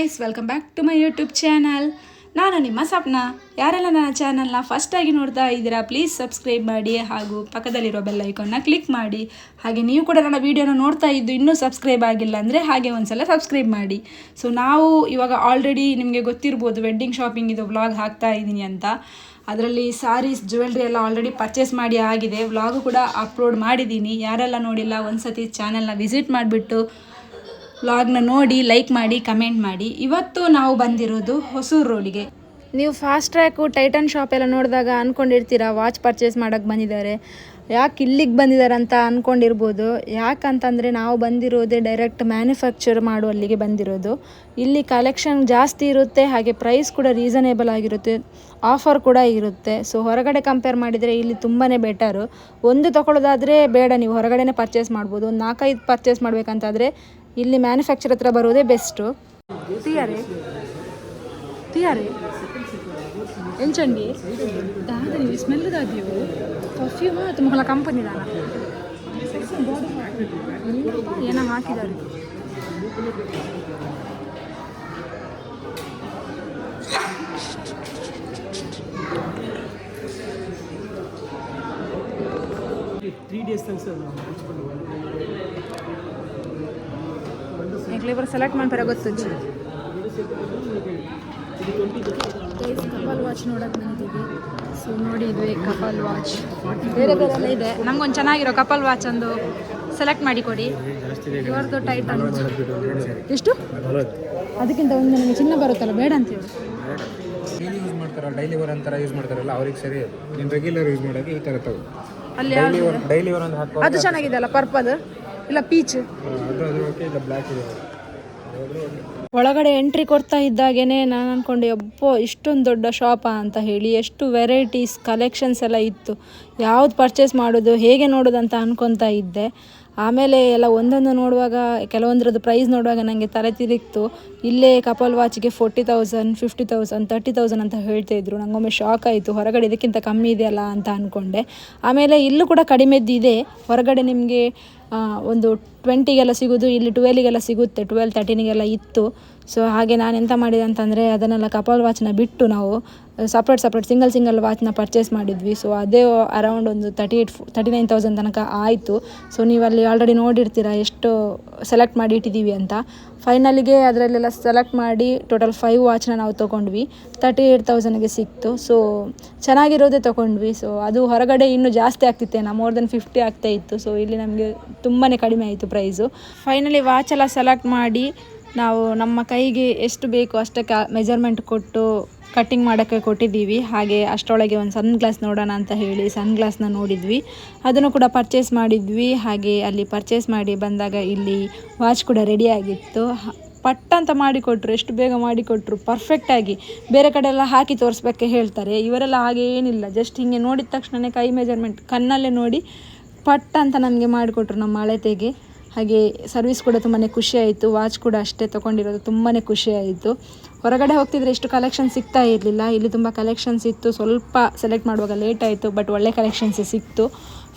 Guys, welcome back to my YouTube channel. ನಾನು ನಿಮ್ಮ ಸಪ್ನ. ಯಾರೆಲ್ಲ ನನ್ನ ಚಾನಲ್ನ ಫಸ್ಟಾಗಿ ನೋಡ್ತಾ ಇದ್ದೀರಾ ಪ್ಲೀಸ್ ಸಬ್ಸ್ಕ್ರೈಬ್ ಮಾಡಿ ಹಾಗೂ ಪಕ್ಕದಲ್ಲಿರೋ ಬೆಲ್ ಐಕಾನ್ನ ಕ್ಲಿಕ್ ಮಾಡಿ. ಹಾಗೆ ನೀವು ಕೂಡ ನನ್ನ ವೀಡಿಯೋನ ನೋಡ್ತಾ ಇದ್ದು ಇನ್ನೂ ಸಬ್ಸ್ಕ್ರೈಬ್ ಆಗಿಲ್ಲ ಅಂದರೆ ಹಾಗೆ ಒಂದ್ಸಲ ಸಬ್ಸ್ಕ್ರೈಬ್ ಮಾಡಿ. ಸೊ ನಾವು ಇವಾಗ ಆಲ್ರೆಡಿ ನಿಮಗೆ ಗೊತ್ತಿರ್ಬೋದು ವೆಡ್ಡಿಂಗ್ ಶಾಪಿಂಗ್ ಇದು ವ್ಲಾಗ್ ಹಾಕ್ತಾ ಇದ್ದೀನಿ ಅಂತ. ಅದರಲ್ಲಿ ಸಾರೀಸ್ ಜ್ಯುವೆಲ್ರಿ ಎಲ್ಲ ಆಲ್ರೆಡಿ ಪರ್ಚೇಸ್ ಮಾಡಿ ಆಗಿದೆ. ವ್ಲಾಗು ಕೂಡ ಅಪ್ಲೋಡ್ ಮಾಡಿದ್ದೀನಿ. ಯಾರೆಲ್ಲ ನೋಡಿಲ್ಲ ಒಂದ್ಸತಿ ಚಾನಲ್ನ ವಿಸಿಟ್ ಮಾಡಿಬಿಟ್ಟು ವ್ಲಾಗ್ನ ನೋಡಿ ಲೈಕ್ ಮಾಡಿ ಕಮೆಂಟ್ ಮಾಡಿ. ಇವತ್ತು ನಾವು ಬಂದಿರೋದು ಹೊಸೂರು ರೋಡಿಗೆ. ನೀವು ಫಾಸ್ಟ್ ಟ್ರ್ಯಾಕು ಟೈಟನ್ ಶಾಪ್ ಎಲ್ಲ ನೋಡಿದಾಗ ಅಂದ್ಕೊಂಡಿರ್ತೀರ ವಾಚ್ ಪರ್ಚೇಸ್ ಮಾಡೋಕ್ಕೆ ಬಂದಿದ್ದಾರೆ, ಯಾಕೆ ಇಲ್ಲಿಗೆ ಬಂದಿದ್ದಾರೆ ಅಂತ ಅಂದ್ಕೊಂಡಿರ್ಬೋದು. ಯಾಕಂತಂದರೆ ನಾವು ಬಂದಿರೋದೇ ಡೈರೆಕ್ಟ್ ಮ್ಯಾನುಫ್ಯಾಕ್ಚರ್ ಮಾಡೋ ಅಲ್ಲಿಗೆ ಬಂದಿರೋದು. ಇಲ್ಲಿ ಕಲೆಕ್ಷನ್ ಜಾಸ್ತಿ ಇರುತ್ತೆ, ಹಾಗೆ ಪ್ರೈಸ್ ಕೂಡ ರೀಸನೇಬಲ್ ಆಗಿರುತ್ತೆ, ಆಫರ್ ಕೂಡ ಇರುತ್ತೆ. ಸೊ ಹೊರಗಡೆ ಕಂಪೇರ್ ಮಾಡಿದರೆ ಇಲ್ಲಿ ತುಂಬಾ ಬೆಟರು. ಒಂದು ತೊಗೊಳ್ಳೋದಾದರೆ ಬೇಡ, ನೀವು ಹೊರಗಡೆನೇ ಪರ್ಚೇಸ್ ಮಾಡ್ಬೋದು. ಒಂದು 4-5 ಪರ್ಚೇಸ್ ಮಾಡಬೇಕಂತಾದರೆ ಇಲ್ಲಿ ಮ್ಯಾನುಫ್ಯಾಕ್ಚರ್ ಹತ್ರ ಬರೋದೇ ಬೆಸ್ಟು. తీయారే ఎంచండి దాదని స్మెల్ దాదియో ಪರ್ಫ್ಯೂಮ್ ತುಂಬ ಕಂಪನಿ ದಾನ ಏನೋ ಹಾಕಿದ್ದಾರೆ. ಫ್ಲೇವರ್ ಸೆಲೆಕ್ಟ್ ಮಾಡ್ತಾರೆ ಗೊತ್ತಜ್ಜಿ. ಕಪಲ್ ವಾಚ್ ನೋಡೋಕೆ ಬಂದಿದ್ದೀವಿ. ಸೊ ನೋಡಿ, ಇದುವೇ ಕಪಲ್ ವಾಚ್. ಬೇರೆ ಬೇರೆ ಎಲ್ಲ ಇದೆ. ನಮ್ಗೊಂದು ಚೆನ್ನಾಗಿರೋ ಕಪಲ್ ವಾಚ್ ಒಂದು ಸೆಲೆಕ್ಟ್ ಮಾಡಿ ಕೊಡಿ. ಇವ್ರದ್ದು ಟೈಟನ್ ಎಷ್ಟು? ಅದಕ್ಕಿಂತ ಒಂದು ನನಗೆ ಚಿನ್ನ ಬರುತ್ತಲ್ಲ, ಬೇಡ ಅಂತ ಹೇಳಿ. ಯೂಸ್ ಮಾಡ್ತಾರಲ್ಲ, ಡೈಲಿ ವರ್ ಅಂತಾರೆ ಯೂಸ್ ಮಾಡ್ತಾರಲ್ಲ, ಅವ್ರಿಗೆ ಸರಿ. ನೀನು ರೆಗ್ಯುಲರ್ ಯೂಸ್ ಮಾಡೋಕೆ ಈ ಥರ ತಗೋ. ಅಲ್ಲಿ ಡೈಲಿ ವರ್ ಅಂತ ಹಾಕೋ. ಅದು ಚೆನ್ನಾಗಿದೆ ಅಲ್ಲ, ಪರ್ಪಲ್ ಇಲ್ಲ ಪೀಚ್. ಅದು ಓಕೆ, ಇಲ್ಲ ಬ್ಲ್ಯಾಕ್ ಇದೆ. ಒಳಗಡೆ ಎಂಟ್ರಿ ಕೊಡ್ತಾ ಇದ್ದಾಗೇ ನಾನು ಅಂದ್ಕೊಂಡೆ, ಅಪ್ಪೋ ಇಷ್ಟೊಂದು ದೊಡ್ಡ ಶಾಪಾ ಅಂತ ಹೇಳಿ. ಎಷ್ಟು ವೆರೈಟೀಸ್ ಕಲೆಕ್ಷನ್ಸ್ ಎಲ್ಲ ಇತ್ತು. ಯಾವ್ದು ಪರ್ಚೇಸ್ ಮಾಡೋದು, ಹೇಗೆ ನೋಡೋದು ಅಂತ ಅಂದ್ಕೊತಾ ಇದ್ದೆ. ಆಮೇಲೆ ಎಲ್ಲ ಒಂದೊಂದು ನೋಡುವಾಗ ಕೆಲವೊಂದರದ್ದು ಪ್ರೈಸ್ ನೋಡುವಾಗ ನನಗೆ ತಲೆ ತಿರುಗಿತು. ಇಲ್ಲೇ ಕಪಲ್ ವಾಚ್ಗೆ 40,000, 50,000, 30,000 ಅಂತ ಹೇಳ್ತಾಯಿದ್ರು. ನನಗೊಮ್ಮೆ ಶಾಕ್ ಆಯಿತು, ಹೊರಗಡೆ ಇದಕ್ಕಿಂತ ಕಮ್ಮಿ ಇದೆಯಲ್ಲ ಅಂತ ಅಂದ್ಕೊಂಡೆ. ಆಮೇಲೆ ಇಲ್ಲೂ ಕೂಡ ಕಡಿಮೆದ್ದಿದೆ. ಹೊರಗಡೆ ನಿಮಗೆ ಒಂದು 20ಗೆಲ್ಲ ಸಿಗೋದು, ಇಲ್ಲಿ 12ಗೆಲ್ಲ ಸಿಗುತ್ತೆ. 12-13ಗೆಲ್ಲ ಇತ್ತು. ಸೊ ಹಾಗೆ ನಾನು ಎಂತ ಮಾಡಿದೆ ಅಂತಂದರೆ, ಅದನ್ನೆಲ್ಲ ಕಪಲ್ ವಾಚ್ನ ಬಿಟ್ಟು ನಾವು ಸಪ್ರೇಟ್ ಸಿಂಗಲ್ ವಾಚ್ನ ಪರ್ಚೇಸ್ ಮಾಡಿದ್ವಿ. ಸೊ ಅದೇ ಅರೌಂಡ್ ಒಂದು 39,000 ತನಕ ಆಯಿತು. ಸೊ ನೀವಲ್ಲಿ ಆಲ್ರೆಡಿ ನೋಡಿರ್ತೀರ ಎಷ್ಟು ಸೆಲೆಕ್ಟ್ ಮಾಡಿ ಇಟ್ಟಿದ್ದೀವಿ ಅಂತ. ಫೈನಲಿಗೆ ಅದರಲ್ಲೆಲ್ಲ ಸೆಲೆಕ್ಟ್ ಮಾಡಿ ಟೋಟಲ್ 5 ವಾಚ್ನ ನಾವು ತೊಗೊಂಡ್ವಿ. 38,000ಗೆ ಸಿಕ್ತು. ಸೊ ಚೆನ್ನಾಗಿರೋದೇ ತೊಗೊಂಡ್ವಿ. ಸೊ ಅದು ಹೊರಗಡೆ ಇನ್ನೂ ಜಾಸ್ತಿ ಆಗ್ತಿತ್ತೇನೋ, ಮೋರ್ ದೆನ್ 50 ಆಗ್ತಾ ಇತ್ತು. ಸೊ ಇಲ್ಲಿ ನಮಗೆ ತುಂಬಾ ಕಡಿಮೆ ಆಯಿತು ಪ್ರೈಸು. ಫೈನಲಿ ವಾಚೆಲ್ಲ ಸೆಲೆಕ್ಟ್ ಮಾಡಿ ನಾವು ನಮ್ಮ ಕೈಗೆ ಎಷ್ಟು ಬೇಕು ಅಷ್ಟಕ್ಕೆ ಮೆಜರ್ಮೆಂಟ್ ಕೊಟ್ಟು ಕಟ್ಟಿಂಗ್ ಮಾಡೋಕ್ಕೆ ಕೊಟ್ಟಿದ್ದೀವಿ. ಹಾಗೆ ಅಷ್ಟರೊಳಗೆ ಒಂದು ಸನ್ ಗ್ಲಾಸ್ ನೋಡೋಣ ಅಂತ ಹೇಳಿ ಸನ್ ಗ್ಲಾಸ್ನ ನೋಡಿದ್ವಿ. ಅದನ್ನು ಕೂಡ ಪರ್ಚೇಸ್ ಮಾಡಿದ್ವಿ. ಹಾಗೆ ಅಲ್ಲಿ ಪರ್ಚೇಸ್ ಮಾಡಿ ಬಂದಾಗ ಇಲ್ಲಿ ವಾಚ್ ಕೂಡ ರೆಡಿಯಾಗಿತ್ತು. ಪಟ್ ಅಂತ ಮಾಡಿಕೊಟ್ರು, ಎಷ್ಟು ಬೇಗ ಮಾಡಿಕೊಟ್ರು, ಪರ್ಫೆಕ್ಟಾಗಿ. ಬೇರೆ ಕಡೆ ಎಲ್ಲ ಹಾಕಿ ತೋರಿಸ್ಬೇಕೆ ಹೇಳ್ತಾರೆ, ಇವರೆಲ್ಲ ಹಾಗೆ ಏನಿಲ್ಲ. ಜಸ್ಟ್ ಹಿಂಗೆ ನೋಡಿದ ತಕ್ಷಣ ಕೈ ಮೆಜರ್ಮೆಂಟ್ ಕಣ್ಣಲ್ಲೇ ನೋಡಿ ಪಟ್ ಅಂತ ನಮಗೆ ಮಾಡಿಕೊಟ್ರು ನಮ್ಮ ಅಳತೆಗೆ. ಹಾಗೆ ಸರ್ವಿಸ್ ಕೂಡ ತುಂಬಾ ಖುಷಿ ಆಯಿತು. ವಾಚ್ ಕೂಡ ಅಷ್ಟೇ ತೊಗೊಂಡಿರೋದು ತುಂಬಾ ಖುಷಿ ಆಯಿತು. ಹೊರಗಡೆ ಹೋಗ್ತಿದ್ರೆ ಎಷ್ಟು ಕಲೆಕ್ಷನ್ ಸಿಗ್ತಾ ಇರಲಿಲ್ಲ, ಇಲ್ಲಿ ತುಂಬ ಕಲೆಕ್ಷನ್ಸ್ ಇತ್ತು. ಸ್ವಲ್ಪ ಸೆಲೆಕ್ಟ್ ಮಾಡುವಾಗ ಲೇಟ್ ಆಯಿತು, ಬಟ್ ಒಳ್ಳೆ ಕಲೆಕ್ಷನ್ಸೇ ಸಿಕ್ತು.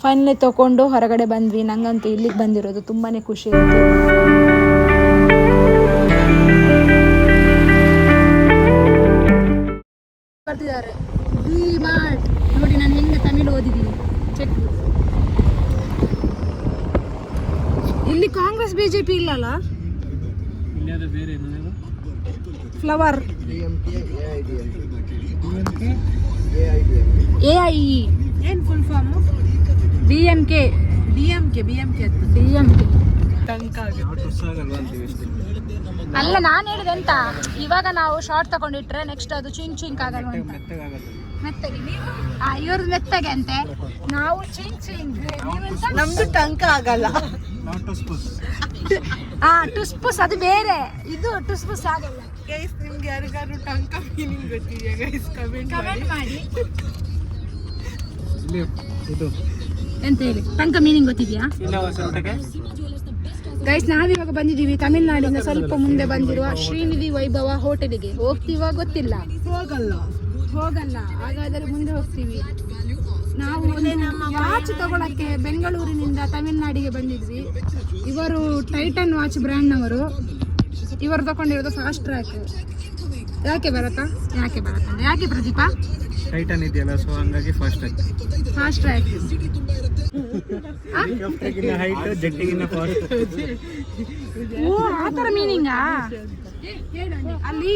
ಫೈನಲಿ ತೊಗೊಂಡು ಹೊರಗಡೆ ಬಂದ್ವಿ. ನನಗಂತೂ ಇಲ್ಲಿಗೆ ಬಂದಿರೋದು ತುಂಬಾ ಖುಷಿ ಆಯಿತು. ಬರ್ತಿದ್ದಾರೆ ಡಿ-ಮಾರ್ಟ್ ನೋಡಿ. ನಾನು ಹೆಂಗೆ ತಮಿಳು ಓದಿದ್ದೀನಿ ಚೆಕ್. ಇಲ್ಲಿ ಕಾಂಗ್ರೆಸ್ BJP ಇಲ್ಲಲ್ಲ, ಫ್ಲವರ್ AIE ಏನು ಫುಲ್ ಫಾರ್ಮು? DMK ಅಲ್ಲ. ನಾನು ಹೇಳಿದೆ ಅಂತ, ಇವಾಗ ನಾವು ಶಾರ್ಟ್ ತಗೊಂಡಿಟ್ರೆ ನೆಕ್ಸ್ಟ್ ಅದು ಚಿಂಕ್ ಆಗಲ್ಲ ಅಂತ. ಮೆತ್ತಗೆ ಇವ್ರದ್ದು ಮೆತ್ತಗೆ ಅಂತೆ, ನಾವು ಚಿಂಕ್. ನಮ್ದು ಟಂಕ ಆಗಲ್ಲ. ಟುಸ್ಪುಸ್ ಅದು ಬೇರೆ, ಇದು ಟುಸ್ಪುಸ್ ಆಗಲ್ಲ. ಗೈಸ್, ನಿಮ್ಗೆ ಯಾರಿಗಾದ್ರು ಟಂಕ ಮೀನಿಂಗ್ ಗೊತ್ತಿದೆಯಾ ಗೈಸ್? ಕಮೆಂಟ್ ಮಾಡಿ. ಎಂತ ಹೇಳಿ, ಟಂಕ ಮೀನಿಂಗ್ ಗೊತ್ತಿದೆಯಾ ಗೈಸ್? ನಾವಿವಾಗ ಬಂದಿದ್ದೀವಿ ತಮಿಳ್ನಾಡಿಂದ ಸ್ವಲ್ಪ ಮುಂದೆ ಬಂದಿರುವ ಶ್ರೀನಿಧಿ ವೈಭವ ಹೋಟೆಲಿಗೆ. ಹೋಗ್ತೀವಾ ಗೊತ್ತಿಲ್ಲ, ಹೋಗಲ್ಲ. ಹಾಗಾದರೆ ಮುಂದೆ ಹೋಗ್ತೀವಿ. ನಾವು ವಾಚ್ ತಗೊಳಕ್ಕೆ ಬೆಂಗಳೂರಿನಿಂದ ತಮಿಳ್ನಾಡಿಗೆ ಬಂದಿದ್ವಿ. ಇವರು ಟೈಟನ್ ವಾಚ್ ಬ್ರ್ಯಾಂಡ್ನವರು. ಇವರು ತಗೊಂಡಿರೋದು ಫಾಸ್ಟ್ ಟ್ರ್ಯಾಕ್. ಯಾಕೆ ಬರತ್ತಾ? ಯಾಕೆ ಪ್ರದೀಪ? ಟೈಟನ್ ಇದೆಯಲ್ಲ, ಸೊ ಹಂಗಾಗಿ ಫಾಸ್ಟ್ ಟ್ರ್ಯಾಕ್. ಹೈಟ್ ಜೆಟ್ಟಿಗಿನ್ನ ಫಾಸ್ಟ್. ಓ, ಆ ಥರ ಮೀನಿಂಗಾ? ಅಲ್ಲಿ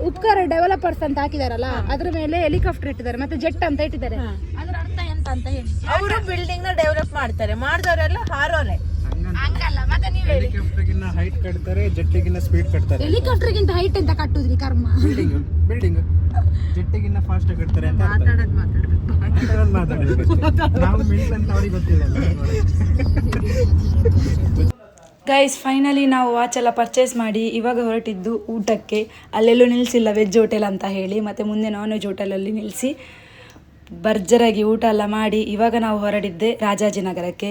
ಉಪಕಾರ ಡೆವಲಪರ್ಸ್ ಅಂತ ಹಾಕಿದಾರಲ್ಲ, ಅದ್ರ ಮೇಲೆ ಹೆಲಿಕಾಪ್ಟರ್ ಇಟ್ಟಿದ್ದಾರೆ, ಮತ್ತೆ ಜೆಟ್ ಅಂತ ಇಟ್ಟಿದ್ದಾರೆ. ಅದರ ಅರ್ಥ ಎಂತ ಅಂತ ಹೇಳಿ. ಅವರು ಬಿಲ್ಡಿಂಗ್ ನ ಡೆವಲಪ್ ಮಾಡ್ತಾರೆ, ಮಾಡಿದವರೆಲ್ಲ ಹಾರೋರೆ. ಹಂಗಲ್ಲ, ಮತ್ತೆ ನೀವು ಹೆಲಿಕಾಪ್ಟರ್ಗಿನ್ನ ಹೈಟ್ ಕಟ್ತಾರೆ, ಜೆಟ್ಟಿಗಿನ್ನ ಸ್ಪೀಡ್ ಕಟ್ತಾರೆ. ಹೆಲಿಕಾಪ್ಟರ್ಗಿಂತ ಹೈಟ್ ಅಂತ ಕಟ್ಟುದ್ರಿ ಕರ್ಮ. ಬಿಲ್ಡಿಂಗ್ ಜೆಟ್ಟಿಗಿನ್ನ ಫಾಸ್ಟ್ ಕಟ್ತಾರೆ ಅಂತ ಮಾತಾಡೋದು. ನಾವು ಮಿಲ್ಕ್ ಅಂತ ಅವ್ರಿಗೆ ಗೊತ್ತಿಲ್ಲ. ಗೈಸ್, ಫೈನಲಿ ನಾವು ವಾಚ್ ಎಲ್ಲ ಪರ್ಚೇಸ್ ಮಾಡಿ ಇವಾಗ ಹೊರಟಿದ್ದು ಊಟಕ್ಕೆ. ಅಲ್ಲೆಲ್ಲೂ ನಿಲ್ಲಿಸಿಲ್ಲ, ವೆಜ್ ಹೋಟೆಲ್ ಅಂತ ಹೇಳಿ, ಮತ್ತು ಮುಂದೆ ನಾನ್ ವೆಜ್ ಹೋಟೆಲಲ್ಲಿ ನಿಲ್ಲಿಸಿ ಭರ್ಜರಾಗಿ ಊಟ ಎಲ್ಲ ಮಾಡಿ ಇವಾಗ ನಾವು ಹೊರಟಿದ್ದೆ ರಾಜಾಜಿನಗರಕ್ಕೆ.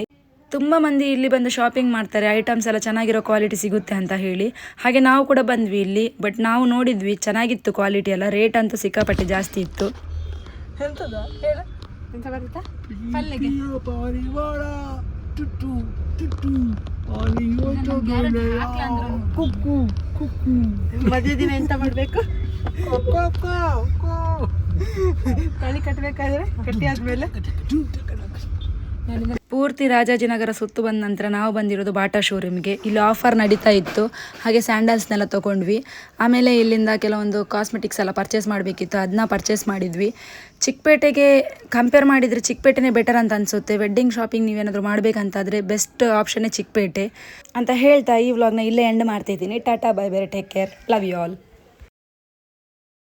ತುಂಬ ಮಂದಿ ಇಲ್ಲಿ ಬಂದು ಶಾಪಿಂಗ್ ಮಾಡ್ತಾರೆ, ಐಟಮ್ಸ್ ಎಲ್ಲ ಚೆನ್ನಾಗಿರೋ ಕ್ವಾಲಿಟಿ ಸಿಗುತ್ತೆ ಅಂತ ಹೇಳಿ. ಹಾಗೆ ನಾವು ಕೂಡ ಬಂದ್ವಿ ಇಲ್ಲಿ, ಬಟ್ ನಾವು ನೋಡಿದ್ವಿ, ಚೆನ್ನಾಗಿತ್ತು ಕ್ವಾಲಿಟಿ ಎಲ್ಲ. ರೇಟ್ ಅಂತೂ ಸಿಕ್ಕಾಪಟ್ಟೆ ಜಾಸ್ತಿ ಇತ್ತು. ಮದುವೆ ದಿನ ಎಂತ ಮಾಡ್ಬೇಕು? ತಾಳಿ ಕಟ್ಟಬೇಕಾದ್ರೆ ಕಟ್ಟಿ ಆದ್ಮೇಲೆ ಪೂರ್ತಿ ರಾಜಾಜಿನಗರ ಸುತ್ತು ಬಂದ ನಂತರ ನಾವು ಬಂದಿರೋದು ಬಾಟಾ ಶೋರೂಮ್ಗೆ. ಇಲ್ಲಿ ಆಫರ್ ನಡೀತಾ ಇತ್ತು, ಹಾಗೆ ಸ್ಯಾಂಡಲ್ಸ್ನೆಲ್ಲ ತೊಗೊಂಡ್ವಿ. ಆಮೇಲೆ ಇಲ್ಲಿಂದ ಕೆಲವೊಂದು ಕಾಸ್ಮೆಟಿಕ್ಸ್ ಎಲ್ಲ ಪರ್ಚೇಸ್ ಮಾಡಬೇಕಿತ್ತು, ಅದನ್ನ ಪರ್ಚೇಸ್ ಮಾಡಿದ್ವಿ. ಚಿಕ್ಕಪೇಟೆಗೆ ಕಂಪೇರ್ ಮಾಡಿದರೆ ಚಿಕ್ಕಪೇಟೆನೇ ಬೆಟರ್ ಅಂತ ಅನಿಸುತ್ತೆ. ವೆಡ್ಡಿಂಗ್ ಶಾಪಿಂಗ್ ನೀವೇನಾದರೂ ಮಾಡಬೇಕಂತಾದರೆ ಬೆಸ್ಟ್ ಆಪ್ಷನ್ನೇ ಚಿಕ್ಕಪೇಟೆ ಅಂತ ಹೇಳ್ತಾ ಈ ವ್ಲಾಗ್ನ ಇಲ್ಲೇ ಎಂಡ್ ಮಾಡ್ತಿದ್ದೀನಿ. ಟಾಟಾ, bye bye, take care, love you all.